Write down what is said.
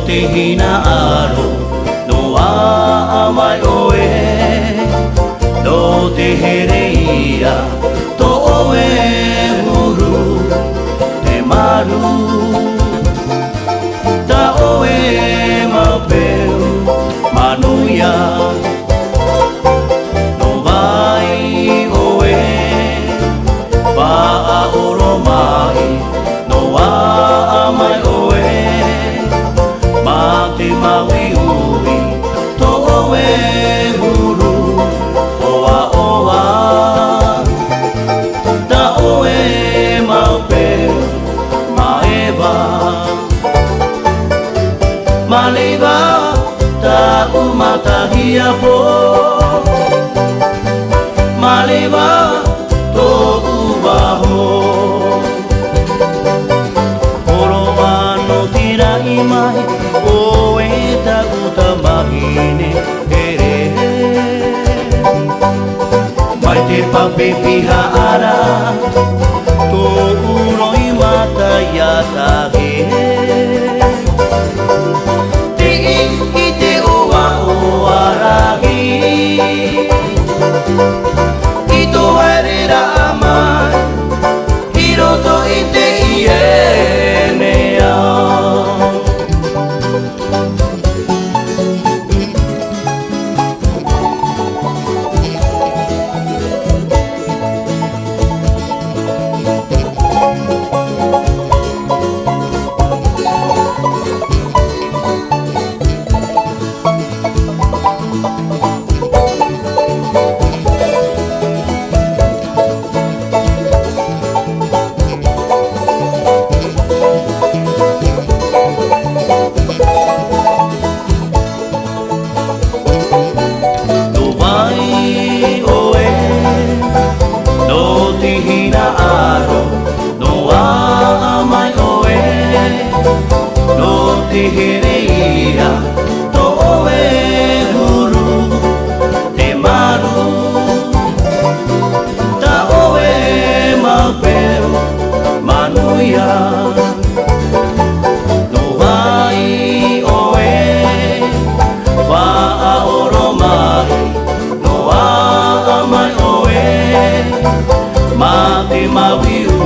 Te hina aro no amai oe no te hereia to oe huru te maru ta oe mapeu manuia no vai oe va a oro mai no amai oe te maui ui to oe huru oa oa ta oe maupeu maeva maleva ta umatahia po maleva to uvaho oro ano tira imai oe ta utamahine ere mai te pape piha ara to uroi mata ya tahe te i te oa oa ragi i to herera amai i roto i te ienea te hereia to oe huru te maru ta oe mapeu manuia no vai oe va a oro mai no a mai oe ma te maui